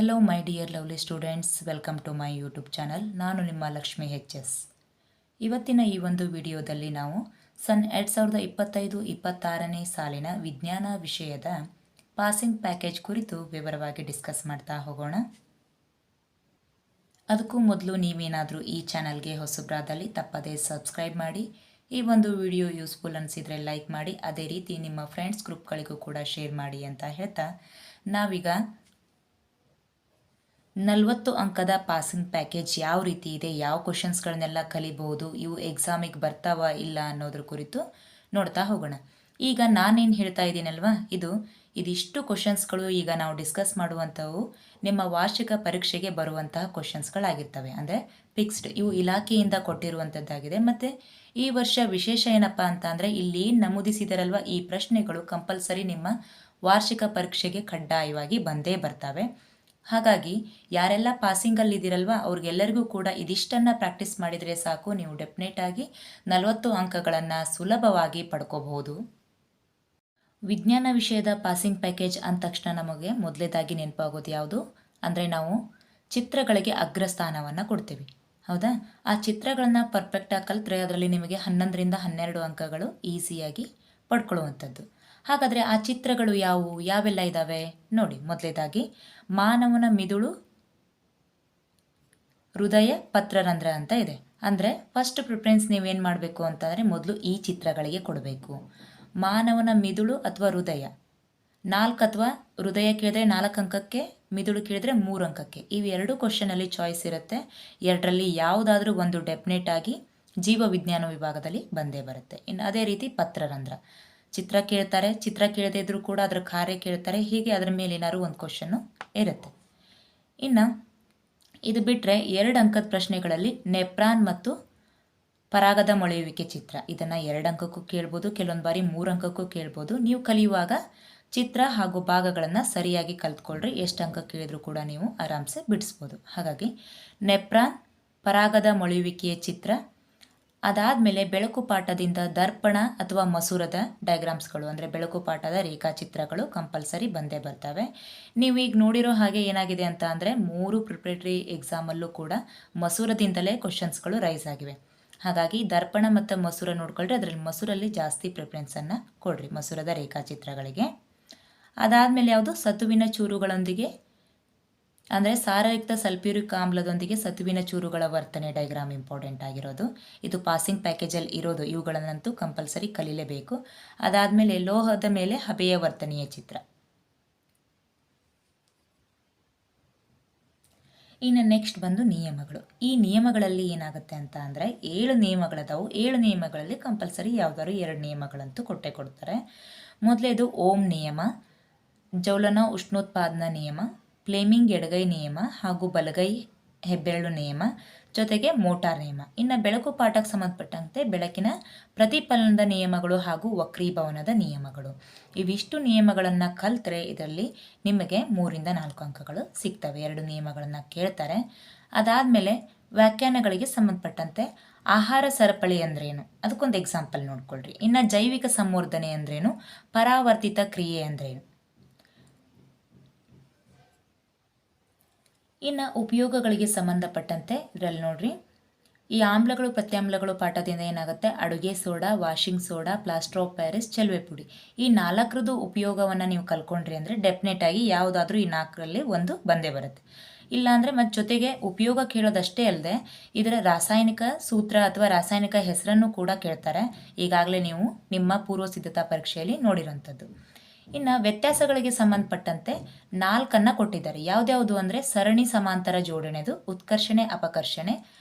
Hello my dear lovely students, welcome to my YouTube channel. ನಾನು ನಿಮ್ಮ ಲಕ್ಷ್ಮಿ ಎಚ್.ಎಸ್. ಇವತ್ತಿನ ಈ ಒಂದು ವಿಡಿಯೋದಲ್ಲಿ ನಾವು ಸನ್ 2025-26ನೇ ಸಾಲಿನ ವಿಜ್ಞಾನ ವಿಷಯದ ಪಾಸಿಂಗ್ ಪ್ಯಾಕೇಜ್ ಕುರಿತು ವಿವರವಾಗಿ ಡಿಸ್ಕಸ್ ಮಾಡ್ತಾ ಹೋಗೋಣ. ಅದಕ್ಕೂ ಮೊದಲು ನೀವೇನಾದರೂ ಈ ಚಾನಲ್ಗೆ ಹೊಸಬ್ರಾದಲ್ಲಿ ತಪ್ಪದೇ ಸಬ್ಸ್ಕ್ರೈಬ್ ಮಾಡಿ. ಈ ಒಂದು ವಿಡಿಯೋ ಯೂಸ್ಫುಲ್ ಅನಿಸಿದರೆ ಲೈಕ್ ಮಾಡಿ, ಅದೇ ರೀತಿ ನಿಮ್ಮ ಫ್ರೆಂಡ್ಸ್ ಗ್ರೂಪ್ಗಳಿಗೂ ಕೂಡ ಶೇರ್ ಮಾಡಿ ಅಂತ ಹೇಳ್ತಾ ನಾವೀಗ 40 ಅಂಕದ ಪಾಸಿಂಗ್ ಪ್ಯಾಕೇಜ್ ಯಾವ ರೀತಿ ಇದೆ, ಯಾವ ಕ್ವಶನ್ಸ್ಗಳನ್ನೆಲ್ಲ ಕಲಿಬಹುದು, ಇವು ಎಕ್ಸಾಮಿಗೆ ಬರ್ತಾವ ಇಲ್ಲ ಅನ್ನೋದ್ರ ಕುರಿತು ನೋಡ್ತಾ ಹೋಗೋಣ. ಈಗ ನಾನೇನು ಹೇಳ್ತಾ ಇದ್ದೀನಲ್ವಾ, ಇದಿಷ್ಟು ಕ್ವಶನ್ಸ್ಗಳು ಈಗ ನಾವು ಡಿಸ್ಕಸ್ ಮಾಡುವಂಥವು ನಿಮ್ಮ ವಾರ್ಷಿಕ ಪರೀಕ್ಷೆಗೆ ಬರುವಂತಹ ಕ್ವಶನ್ಸ್ಗಳಾಗಿರ್ತವೆ. ಅಂದರೆ ಫಿಕ್ಸ್ಡ್, ಇವು ಇಲಾಖೆಯಿಂದ ಕೊಟ್ಟಿರುವಂಥದ್ದಾಗಿದೆ. ಮತ್ತು ಈ ವರ್ಷ ವಿಶೇಷ ಏನಪ್ಪ ಅಂತ ಅಂದರೆ ಇಲ್ಲಿ ನಮೂದಿಸಿದರಲ್ವ, ಈ ಪ್ರಶ್ನೆಗಳು ಕಂಪಲ್ಸರಿ ನಿಮ್ಮ ವಾರ್ಷಿಕ ಪರೀಕ್ಷೆಗೆ ಕಡ್ಡಾಯವಾಗಿ ಬಂದೇ ಬರ್ತವೆ. ಹಾಗಾಗಿ ಯಾರೆಲ್ಲ ಪಾಸಿಂಗಲ್ಲಿದ್ದೀರಲ್ವ ಅವ್ರಿಗೆಲ್ಲರಿಗೂ ಕೂಡ ಇದಿಷ್ಟನ್ನು ಪ್ರಾಕ್ಟೀಸ್ ಮಾಡಿದರೆ ಸಾಕು, ನೀವು ಡೆಫಿನೆಟ್ ಆಗಿ 40 ಅಂಕಗಳನ್ನು ಸುಲಭವಾಗಿ ಪಡ್ಕೋಬಹುದು. ವಿಜ್ಞಾನ ವಿಷಯದ ಪಾಸಿಂಗ್ ಪ್ಯಾಕೇಜ್ ಅಂದ ತಕ್ಷಣ ನಮಗೆ ಮೊದಲೇದಾಗಿ ನೆನಪಾಗೋದು ಯಾವುದು ಅಂದರೆ, ನಾವು ಚಿತ್ರಗಳಿಗೆ ಅಗ್ರಸ್ಥಾನವನ್ನು ಕೊಡ್ತೀವಿ. ಹೌದಾ? ಆ ಚಿತ್ರಗಳನ್ನು ಪರ್ಫೆಕ್ಟಾಗಿ ಕಲಿತ್ರೆ ಅದರಲ್ಲಿ ನಿಮಗೆ 11ರಿಂದ 12 ಅಂಕಗಳು ಈಸಿಯಾಗಿ ಪಡ್ಕೊಳ್ಳುವಂಥದ್ದು. ಹಾಗಾದರೆ ಆ ಚಿತ್ರಗಳು ಯಾವೆಲ್ಲ ಇದ್ದಾವೆ ನೋಡಿ. ಮೊದಲೇದಾಗಿ ಮಾನವನ ಮಿದುಳು, ಹೃದಯ, ಪತ್ರರಂಧ್ರ ಅಂತ ಇದೆ. ಅಂದರೆ ಫಸ್ಟ್ ಪ್ರಿಫರೆನ್ಸ್ ನೀವೇನು ಮಾಡಬೇಕು ಅಂತಂದರೆ, ಮೊದಲು ಈ ಚಿತ್ರಗಳಿಗೆ ಕೊಡಬೇಕು. ಮಾನವನ ಮಿದುಳು ಅಥವಾ ಹೃದಯ 4 ಅಥವಾ ಹೃದಯ ಕೇಳಿದ್ರೆ 4 ಅಂಕಕ್ಕೆ, ಮಿದುಳು ಕೇಳಿದ್ರೆ 3 ಅಂಕಕ್ಕೆ. ಇವೆರಡು ಕ್ವಶನಲ್ಲಿ ಚಾಯ್ಸ್ ಇರುತ್ತೆ. ಎರಡರಲ್ಲಿ ಯಾವುದಾದ್ರೂ ಒಂದು ಡೆಫಿನೆಟ್ ಆಗಿ ಜೀವ ವಿಜ್ಞಾನ ವಿಭಾಗದಲ್ಲಿ ಬಂದೇ ಬರುತ್ತೆ. ಇನ್ನು ಅದೇ ರೀತಿ ಪತ್ರರಂಧ್ರ, ಚಿತ್ರ ಕೇಳ್ತಾರೆ, ಚಿತ್ರ ಕೇಳದೇ ಇದ್ರೂ ಕೂಡ ಅದರ ಕಾರ್ಯ ಕೇಳ್ತಾರೆ, ಹೀಗೆ ಅದರ ಮೇಲೆ ಏನಾದ್ರು ಒಂದು ಕ್ವಶನ್ನು ಇರುತ್ತೆ. ಇನ್ನು ಇದು ಬಿಟ್ಟರೆ 2 ಅಂಕದ ಪ್ರಶ್ನೆಗಳಲ್ಲಿ ನೆಪ್ರಾನ್ ಮತ್ತು ಪರಾಗದ ಮೊಳೆಯುವಿಕೆ ಚಿತ್ರ, ಇದನ್ನು 2 ಅಂಕಕ್ಕೂ ಕೇಳ್ಬೋದು, ಕೆಲವೊಂದು ಬಾರಿ 3 ಅಂಕಕ್ಕೂ ಕೇಳ್ಬೋದು. ನೀವು ಕಲಿಯುವಾಗ ಚಿತ್ರ ಹಾಗೂ ಭಾಗಗಳನ್ನು ಸರಿಯಾಗಿ ಕಲ್ತ್ಕೊಳ್ರಿ, ಎಷ್ಟು ಅಂಕ ಕೇಳಿದ್ರು ಕೂಡ ನೀವು ಆರಾಮ್ಸೆ ಬಿಡಿಸ್ಬೋದು. ಹಾಗಾಗಿ ನೆಪ್ರಾನ್, ಪರಾಗದ ಮೊಳೆಯುವಿಕೆಯ ಚಿತ್ರ, ಅದಾದಮೇಲೆ ಬೆಳಕು ಪಾಠದಿಂದ ದರ್ಪಣ ಅಥವಾ ಮಸೂರದ ಡಯಾಗ್ರಾಮ್ಸ್ಗಳು ಅಂದರೆ ಬೆಳಕು ಪಾಠದ ರೇಖಾಚಿತ್ರಗಳು ಕಂಪಲ್ಸರಿ ಬಂದೇ ಬರ್ತವೆ. ನೀವು ಈಗ ನೋಡಿರೋ ಹಾಗೆ ಏನಾಗಿದೆ ಅಂತ ಅಂದರೆ, 3 ಪ್ರಿಪ್ರೇಟರಿ ಎಕ್ಸಾಮಲ್ಲೂ ಕೂಡ ಮಸೂರದಿಂದಲೇ ಕ್ವಶನ್ಸ್ಗಳು ರೈಸ್ ಆಗಿವೆ. ಹಾಗಾಗಿ ದರ್ಪಣ ಮತ್ತು ಮಸೂರ ನೋಡ್ಕೊಳ್ರಿ, ಅದರಲ್ಲಿ ಮಸೂರಲ್ಲಿ ಜಾಸ್ತಿ ಪ್ರಿಫರೆನ್ಸನ್ನು ಕೊಡ್ರಿ, ಮಸೂರದ ರೇಖಾಚಿತ್ರಗಳಿಗೆ. ಅದಾದಮೇಲೆ ಯಾವುದು ಸತುವಿನ ಚೂರುಗಳೊಂದಿಗೆ ಅಂದರೆ ಸಾರಯುಕ್ತ ಸಲ್ಫ್ಯೂರಿಕ್ ಆಮ್ಲದೊಂದಿಗೆ ಸತುವಿನ ಚೂರುಗಳ ವರ್ತನೆ ಡಯಾಗ್ರಾಮ್ ಇಂಪಾರ್ಟೆಂಟ್ ಆಗಿರೋದು. ಇದು ಪಾಸಿಂಗ್ ಪ್ಯಾಕೇಜಲ್ಲಿ ಇರೋದು, ಇವುಗಳನ್ನಂತೂ ಕಂಪಲ್ಸರಿ ಕಲೀಲೇಬೇಕು. ಅದಾದಮೇಲೆ ಲೋಹದ ಮೇಲೆ ಹಬೆಯ ವರ್ತನೆಯ ಚಿತ್ರ. ಇನ್ನು ನೆಕ್ಸ್ಟ್ ಬಂದು ನಿಯಮಗಳು. ಈ ನಿಯಮಗಳಲ್ಲಿ ಏನಾಗುತ್ತೆ ಅಂತ ಅಂದರೆ, 7 ನಿಯಮಗಳದಾವು. 7 ನಿಯಮಗಳಲ್ಲಿ ಕಂಪಲ್ಸರಿ ಯಾವುದಾದ್ರು 2 ನಿಯಮಗಳಂತೂ ಕೊಟ್ಟೇ ಕೊಡ್ತಾರೆ. ಮೊದಲೇದು ಓಮ್ ನಿಯಮ, ಜೌಲನ ಉಷ್ಣೋತ್ಪಾದನಾ ನಿಯಮ, ಫ್ಲೇಮಿಂಗ್ ಎಡಗೈ ನಿಯಮ ಹಾಗೂ ಬಲಗೈ ಹೆಬ್ಬೆರಳು ನಿಯಮ, ಜೊತೆಗೆ ಮೋಟಾರ್ ನಿಯಮ. ಇನ್ನು ಬೆಳಕು ಪಾಠಕ್ಕೆ ಸಂಬಂಧಪಟ್ಟಂತೆ ಬೆಳಕಿನ ಪ್ರತಿಫಲನದ ನಿಯಮಗಳು ಹಾಗೂ ವಕ್ರೀಭವನದ ನಿಯಮಗಳು. ಇವಿಷ್ಟು ನಿಯಮಗಳನ್ನು ಕಲಿತ್ರೆ ಇದರಲ್ಲಿ ನಿಮಗೆ 3ರಿಂದ 4 ಅಂಕಗಳು ಸಿಗ್ತವೆ. 2 ನಿಯಮಗಳನ್ನು ಕೇಳ್ತಾರೆ. ಅದಾದಮೇಲೆ ವ್ಯಾಖ್ಯಾನಗಳಿಗೆ ಸಂಬಂಧಪಟ್ಟಂತೆ ಆಹಾರ ಸರಪಳಿ ಅಂದ್ರೇನು, ಅದಕ್ಕೊಂದು ಎಕ್ಸಾಂಪಲ್ ನೋಡ್ಕೊಳ್ರಿ. ಇನ್ನು ಜೈವಿಕ ಸಂವರ್ಧನೆ ಅಂದ್ರೇನು, ಪರಾವರ್ತಿತ ಕ್ರಿಯೆ ಅಂದ್ರೇನು. ಇನ್ನು ಉಪಯೋಗಗಳಿಗೆ ಸಂಬಂಧಪಟ್ಟಂತೆ ಇದರಲ್ಲಿ ನೋಡ್ರಿ, ಈ ಆಮ್ಲಗಳು ಪ್ರತ್ಯಾಮ್ಲಗಳು ಪಾಠದಿಂದ ಏನಾಗುತ್ತೆ, ಅಡುಗೆ soda, washing soda, plaster of Paris, ಚೆಲುವೆ ಪುಡಿ, ಈ 4ರದ್ದು ಉಪಯೋಗವನ್ನು ನೀವು ಕಲ್ಕೊಂಡ್ರಿ ಅಂದರೆ ಡೆಫಿನೆಟ್ ಆಗಿ ಯಾವುದಾದ್ರೂ ಈ 4ರಲ್ಲಿ ಒಂದು ಬಂದೇ ಬರುತ್ತೆ. ಇಲ್ಲಾಂದರೆ ಮತ್ತು ಜೊತೆಗೆ ಉಪಯೋಗ ಕೇಳೋದಷ್ಟೇ ಅಲ್ಲದೆ ಇದರ ರಾಸಾಯನಿಕ ಸೂತ್ರ ಅಥವಾ ರಾಸಾಯನಿಕ ಹೆಸರನ್ನು ಕೂಡ ಕೇಳ್ತಾರೆ. ಈಗಾಗಲೇ ನೀವು ನಿಮ್ಮ ಪೂರ್ವ ಸಿದ್ಧತಾ ಪರೀಕ್ಷೆಯಲ್ಲಿ ನೋಡಿರೋಂಥದ್ದು. ಇನ್ನು ವ್ಯತ್ಯಾಸಗಳಿಗೆ ಸಂಬಂಧಪಟ್ಟಂತೆ 4 ಕೊಟ್ಟಿದ್ದಾರೆ. ಯಾವುದ್ಯಾವುದು ಅಂದರೆ ಸರಣಿ ಸಮಾಂತರ ಜೋಡಣೆದು, ಉತ್ಕರ್ಷಣೆ ಅಪಕರ್ಷಣೆ,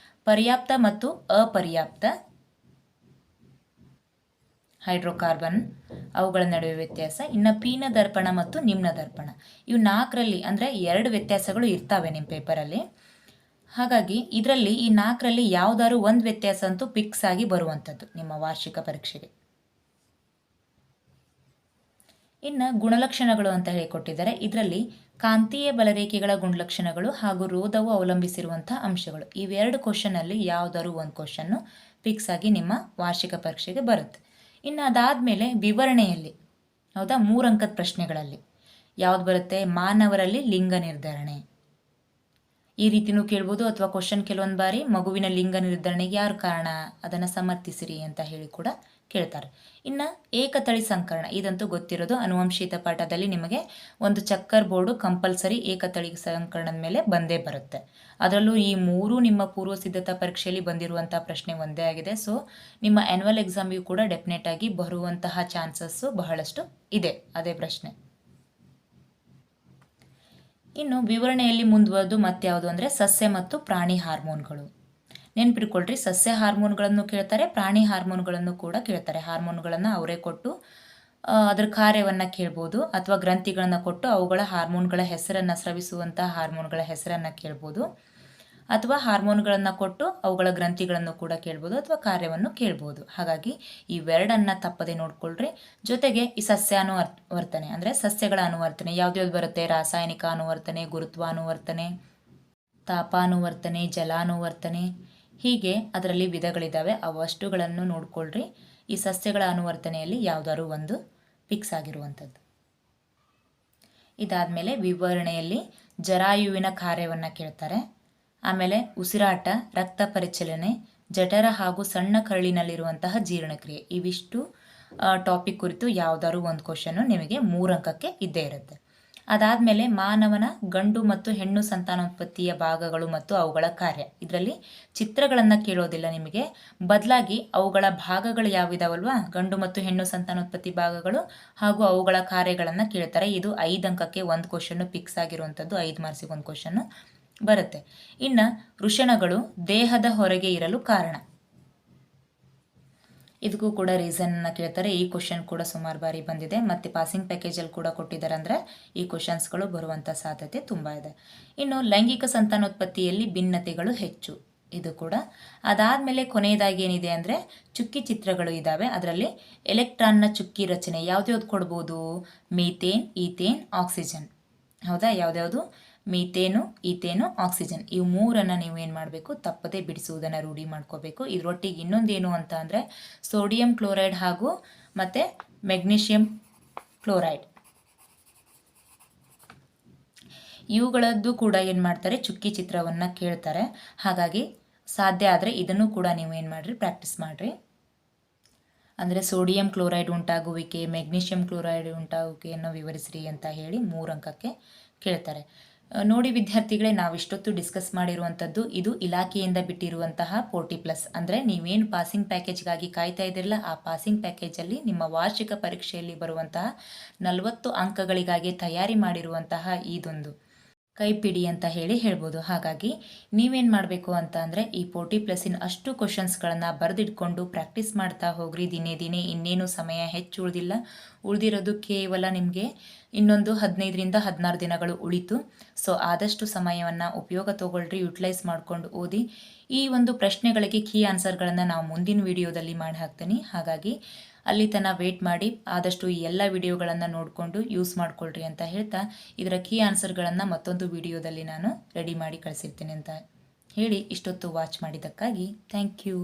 ಪರ್ಯಾಪ್ತ ಮತ್ತು ಅಪರ್ಯಾಪ್ತ ಹೈಡ್ರೋಕಾರ್ಬನ್ ಅವುಗಳ ನಡುವೆ ವ್ಯತ್ಯಾಸ. ಇನ್ನು ಪೀನ ದರ್ಪಣ ಮತ್ತು ನಿಮ್ನ ದರ್ಪಣ, ಇವು 4ರಲ್ಲಿ ಅಂದರೆ 2 ವ್ಯತ್ಯಾಸಗಳು ಇರ್ತವೆ ನಿಮ್ಮ ಪೇಪರಲ್ಲಿ. ಹಾಗಾಗಿ ಇದರಲ್ಲಿ ಈ 4ರಲ್ಲಿ ಯಾವುದಾದ್ರು ಒಂದು ವ್ಯತ್ಯಾಸ ಅಂತೂ ಫಿಕ್ಸ್ ಆಗಿ ಬರುವಂಥದ್ದು ನಿಮ್ಮ ವಾರ್ಷಿಕ ಪರೀಕ್ಷೆಗೆ. ಇನ್ನು ಗುಣಲಕ್ಷಣಗಳು ಅಂತ ಹೇಳಿಕೊಟ್ಟಿದ್ದಾರೆ. ಇದರಲ್ಲಿ ಕಾಂತೀಯ ಬಲರೇಖೆಗಳ ಗುಣಲಕ್ಷಣಗಳು ಹಾಗೂ ರೋಧವು ಅವಲಂಬಿಸಿರುವಂಥ ಅಂಶಗಳು, ಇವೆರಡು ಕ್ವಶನಲ್ಲಿ ಯಾವುದಾದ್ರು ಒಂದು ಕ್ವಶನ್ನು ಫಿಕ್ಸ್ ಆಗಿ ನಿಮ್ಮ ವಾರ್ಷಿಕ ಪರೀಕ್ಷೆಗೆ ಬರುತ್ತೆ. ಇನ್ನು ಅದಾದಮೇಲೆ ವಿವರಣೆಯಲ್ಲಿ, ಹೌದಾ, 3 ಅಂಕದ ಪ್ರಶ್ನೆಗಳಲ್ಲಿ ಯಾವ್ದು ಬರುತ್ತೆ, ಮಾನವರಲ್ಲಿ ಲಿಂಗ ನಿರ್ಧರಣೆ, ಈ ರೀತಿನೂ ಕೇಳ್ಬೋದು, ಅಥವಾ ಕ್ವಶನ್ ಕೆಲವೊಂದು ಬಾರಿ ಮಗುವಿನ ಲಿಂಗ ನಿರ್ಧರಣೆಗೆ ಯಾರು ಕಾರಣ ಅದನ್ನು ಸಮರ್ಥಿಸಿರಿ ಅಂತ ಹೇಳಿ ಕೂಡ ಕೇಳ್ತಾರೆ. ಇನ್ನು ಏಕತಳಿ ಸಂಕರಣ, ಇದಂತೂ ಗೊತ್ತಿರೋದು, ಅನುವಂಶೀಯತೆ ಪಾಠದಲ್ಲಿ ನಿಮಗೆ ಒಂದು ಚಕ್ಕರ್ ಬೋರ್ಡು ಕಂಪಲ್ಸರಿ ಏಕತಳಿ ಸಂಕರಣದ ಮೇಲೆ ಬಂದೇ ಬರುತ್ತೆ. ಅದರಲ್ಲೂ ಈ ಮೂರು ನಿಮ್ಮ ಪೂರ್ವ ಸಿದ್ಧತಾ ಪರೀಕ್ಷೆಯಲ್ಲಿ ಬಂದಿರುವಂಥ ಪ್ರಶ್ನೆ ಒಂದೇ ಆಗಿದೆ. ಸೊ ನಿಮ್ಮ ಆ್ಯನ್ಯುವಲ್ ಎಕ್ಸಾಮಿಗೂ ಕೂಡ ಡೆಫಿನೆಟ್ ಆಗಿ ಬರುವಂತಹ ಚಾನ್ಸಸ್ಸು ಬಹಳಷ್ಟು ಇದೆ ಅದೇ ಪ್ರಶ್ನೆ. ಇನ್ನು ವಿವರಣೆಯಲ್ಲಿ ಮುಂದುವರೆದು ಮತ್ಯಾವುದು ಅಂದರೆ ಸಸ್ಯ ಮತ್ತು ಪ್ರಾಣಿ ಹಾರ್ಮೋನ್ಗಳು. ನೆನ್ಪಿಟ್ಕೊಳ್ರಿ, ಸಸ್ಯ ಹಾರ್ಮೋನ್ಗಳನ್ನು ಕೇಳ್ತಾರೆ, ಪ್ರಾಣಿ ಹಾರ್ಮೋನ್ಗಳನ್ನು ಕೂಡ ಕೇಳ್ತಾರೆ. ಹಾರ್ಮೋನ್ಗಳನ್ನು ಅವರೇ ಕೊಟ್ಟು ಅದರ ಕಾರ್ಯವನ್ನು ಕೇಳ್ಬೋದು, ಅಥವಾ ಗ್ರಂಥಿಗಳನ್ನು ಕೊಟ್ಟು ಅವುಗಳ ಹಾರ್ಮೋನ್ಗಳ ಹೆಸರನ್ನು, ಸ್ರವಿಸುವಂತಹ ಹಾರ್ಮೋನ್ಗಳ ಹೆಸರನ್ನು ಕೇಳ್ಬೋದು, ಅಥವಾ ಹಾರ್ಮೋನ್ಗಳನ್ನು ಕೊಟ್ಟು ಅವುಗಳ ಗ್ರಂಥಿಗಳನ್ನು ಕೂಡ ಕೇಳ್ಬೋದು, ಅಥವಾ ಕಾರ್ಯವನ್ನು ಕೇಳ್ಬೋದು. ಹಾಗಾಗಿ ಇವೆರಡನ್ನು ತಪ್ಪದೆ ನೋಡ್ಕೊಳ್ರಿ. ಜೊತೆಗೆ ಈ ಸಸ್ಯಾನುವರ್ತನೆ ಅಂದರೆ ಸಸ್ಯಗಳ ಅನುವರ್ತನೆ ಯಾವ್ದ್ಯಾವ್ದು ಬರುತ್ತೆ, ರಾಸಾಯನಿಕ ಅನುವರ್ತನೆ, ಗುರುತ್ವಾನುವರ್ತನೆ, ತಾಪಾನುವರ್ತನೆ, ಜಲಾನುವರ್ತನೆ, ಹೀಗೆ ಅದರಲ್ಲಿ ವಿಧಗಳಿದ್ದಾವೆ. ಅವಷ್ಟುಗಳನ್ನು ನೋಡ್ಕೊಳ್ರಿ. ಈ ಸಸ್ಯಗಳ ಅನುವರ್ತನೆಯಲ್ಲಿ ಯಾವುದಾದ್ರು ಒಂದು ಫಿಕ್ಸ್ ಆಗಿರುವಂಥದ್ದು. ಇದಾದಮೇಲೆ ವಿವರಣೆಯಲ್ಲಿ ಜರಾಯುವಿನ ಕಾರ್ಯವನ್ನು ಕೇಳ್ತಾರೆ. ಆಮೇಲೆ ಉಸಿರಾಟ, ರಕ್ತ ಪರಿಚಲನೆ, ಜಠರ ಹಾಗೂ ಸಣ್ಣ ಕರಳಿನಲ್ಲಿರುವಂತಹ ಜೀರ್ಣಕ್ರಿಯೆ, ಇವಿಷ್ಟು ಟಾಪಿಕ್ ಕುರಿತು ಯಾವುದಾದ್ರು ಒಂದು ಕ್ವಶನ್ನು ನಿಮಗೆ 3 ಅಂಕಕ್ಕೆ ಇದ್ದೇ ಇರುತ್ತೆ. ಅದಾದಮೇಲೆ ಮಾನವನ ಗಂಡು ಮತ್ತು ಹೆಣ್ಣು ಸಂತಾನೋತ್ಪತ್ತಿಯ ಭಾಗಗಳು ಮತ್ತು ಅವುಗಳ ಕಾರ್ಯ, ಇದರಲ್ಲಿ ಚಿತ್ರಗಳನ್ನು ಕೇಳೋದಿಲ್ಲ ನಿಮಗೆ, ಬದಲಾಗಿ ಅವುಗಳ ಭಾಗಗಳು ಯಾವಿದಾವಲ್ವಾ, ಗಂಡು ಮತ್ತು ಹೆಣ್ಣು ಸಂತಾನೋತ್ಪತ್ತಿ ಭಾಗಗಳು ಹಾಗೂ ಅವುಗಳ ಕಾರ್ಯಗಳನ್ನು ಕೇಳ್ತಾರೆ. ಇದು 5 ಅಂಕಕ್ಕೆ ಒಂದು ಕ್ವಶನ್ನು ಫಿಕ್ಸ್ ಆಗಿರುವಂಥದ್ದು, 5 ಮಾರ್ಕ್ಸಿಗೆ ಒಂದು ಕ್ವಶನ್ನು ಬರುತ್ತೆ. ಇನ್ನು ವೃಷಣಗಳು ದೇಹದ ಹೊರಗೆ ಇರಲು ಕಾರಣ, ಇದಕ್ಕೂ ಕೂಡ ರೀಸನ್ನ ಕೇಳ್ತಾರೆ. ಈ ಕ್ವಶನ್ ಕೂಡ ಸುಮಾರು ಬಾರಿ ಬಂದಿದೆ, ಮತ್ತು ಪಾಸಿಂಗ್ ಪ್ಯಾಕೇಜಲ್ಲಿ ಕೂಡ ಕೊಟ್ಟಿದ್ದಾರೆ. ಅಂದರೆ ಈ ಕ್ವಶನ್ಸ್ಗಳು ಬರುವಂಥ ಸಾಧ್ಯತೆ ತುಂಬ ಇದೆ. ಇನ್ನು ಲೈಂಗಿಕ ಸಂತಾನೋತ್ಪತ್ತಿಯಲ್ಲಿ ಭಿನ್ನತೆಗಳು ಹೆಚ್ಚು, ಇದು ಕೂಡ. ಅದಾದಮೇಲೆ ಕೊನೆಯದಾಗಿ ಏನಿದೆ ಅಂದರೆ ಚುಕ್ಕಿ ಚಿತ್ರಗಳು ಇದ್ದಾವೆ. ಅದರಲ್ಲಿ ಎಲೆಕ್ಟ್ರಾನ್ನ ಚುಕ್ಕಿ ರಚನೆ ಯಾವ್ದ್ಯಾವ್ದು ಕೊಡ್ಬೋದು, ಮೀಥೇನ್, ಈಥೇನ್, ಆಕ್ಸಿಜನ್. ಹೌದಾ, ಯಾವ್ದ್ಯಾವುದು, ಮೀಥೇನು, ಈಥೇನು, ಆಕ್ಸಿಜನ್, ಇವು ಮೂರನ್ನು ನೀವು ಏನು ಮಾಡಬೇಕು, ತಪ್ಪದೇ ಬಿಡಿಸುವುದನ್ನು ರೂಢಿ ಮಾಡ್ಕೋಬೇಕು. ಇದರೊಟ್ಟಿಗೆ ಇನ್ನೊಂದೇನು ಅಂತ ಅಂದರೆ ಸೋಡಿಯಂ ಕ್ಲೋರೈಡ್ ಹಾಗೂ ಮತ್ತು ಮೆಗ್ನೀಷಿಯಂ ಕ್ಲೋರೈಡ್, ಇವುಗಳದ್ದು ಕೂಡ ಏನು ಮಾಡ್ತಾರೆ, ಚುಕ್ಕಿ ಚಿತ್ರವನ್ನು ಕೇಳ್ತಾರೆ. ಹಾಗಾಗಿ ಸಾಧ್ಯ ಆದರೆ ಇದನ್ನು ಕೂಡ ನೀವು ಏನು ಮಾಡಿರಿ, ಪ್ರಾಕ್ಟೀಸ್ ಮಾಡಿರಿ. ಅಂದರೆ ಸೋಡಿಯಂ ಕ್ಲೋರೈಡ್ ಉಂಟಾಗುವಿಕೆ, ಮೆಗ್ನೀಷಿಯಂ ಕ್ಲೋರೈಡ್ ಉಂಟಾಗುವಿಕೆಯನ್ನು ವಿವರಿಸಿರಿ ಅಂತ ಹೇಳಿ 3 ಅಂಕಕ್ಕೆ ಕೇಳ್ತಾರೆ. ನೋಡಿ ವಿದ್ಯಾರ್ಥಿಗಳೇ, ನಾವು ಇಷ್ಟೊತ್ತು ಡಿಸ್ಕಸ್ ಮಾಡಿರುವಂಥದ್ದು ಇದು ಇಲಾಖೆಯಿಂದ ಬಿಟ್ಟಿರುವಂತಹ 40+, ಅಂದರೆ ನೀವೇನು ಪಾಸಿಂಗ್ ಪ್ಯಾಕೇಜ್ಗಾಗಿ ಕಾಯ್ತಾ ಇದ್ದಿರಲ್ಲ, ಆ ಪಾಸಿಂಗ್ ಪ್ಯಾಕೇಜಲ್ಲಿ ನಿಮ್ಮ ವಾರ್ಷಿಕ ಪರೀಕ್ಷೆಯಲ್ಲಿ ಬರುವಂತಹ 40 ಅಂಕಗಳಿಗಾಗಿ ತಯಾರಿ ಮಾಡಿರುವಂತಹ ಇದೊಂದು ಕೈಪಿಡಿ ಅಂತ ಹೇಳ್ಬೋದು. ಹಾಗಾಗಿ ನೀವೇನು ಮಾಡಬೇಕು ಅಂತ ಅಂದರೆ ಈ 40+ಇನ ಅಷ್ಟು ಕ್ವಶನ್ಸ್ಗಳನ್ನು ಬರೆದಿಟ್ಕೊಂಡು ಪ್ರಾಕ್ಟೀಸ್ ಮಾಡ್ತಾ ಹೋಗ್ರಿ ದಿನೇ ದಿನೇ. ಇನ್ನೇನು ಸಮಯ ಹೆಚ್ಚು ಉಳಿದಿರೋದು ಕೇವಲ ನಿಮಗೆ ಇನ್ನೊಂದು 15ರಿಂದ 16 ದಿನಗಳು ಉಳಿತು. ಸೊ ಆದಷ್ಟು ಸಮಯವನ್ನು ಉಪಯೋಗ ತಗೊಳ್ರಿ, ಯುಟಿಲೈಸ್ ಮಾಡ್ಕೊಂಡು ಓದಿ. ಈ ಒಂದು ಪ್ರಶ್ನೆಗಳಿಗೆ ಕೀ ಆನ್ಸರ್ಗಳನ್ನು ನಾವು ಮುಂದಿನ ವಿಡಿಯೋದಲ್ಲಿ ಮಾಡಿ ಹಾಕ್ತೀನಿ. ಹಾಗಾಗಿ ಅಲ್ಲಿ ತನಕ ವೇಟ್ ಮಾಡಿ, ಆದಷ್ಟು ಈ ಎಲ್ಲ ವಿಡಿಯೋಗಳನ್ನು ನೋಡಿಕೊಂಡು ಯೂಸ್ ಮಾಡ್ಕೊಳ್ರಿ ಅಂತ ಹೇಳ್ತಾ, ಇದರ ಕೀ ಆನ್ಸರ್ಗಳನ್ನು ಮತ್ತೊಂದು ವಿಡಿಯೋದಲ್ಲಿ ನಾನು ರೆಡಿ ಮಾಡಿ ಕಳಿಸಿರ್ತೀನಿ ಅಂತ ಹೇಳಿ ಇಷ್ಟೊತ್ತು ವಾಚ್ ಮಾಡಿದ್ದಕ್ಕಾಗಿ ಥ್ಯಾಂಕ್ ಯು.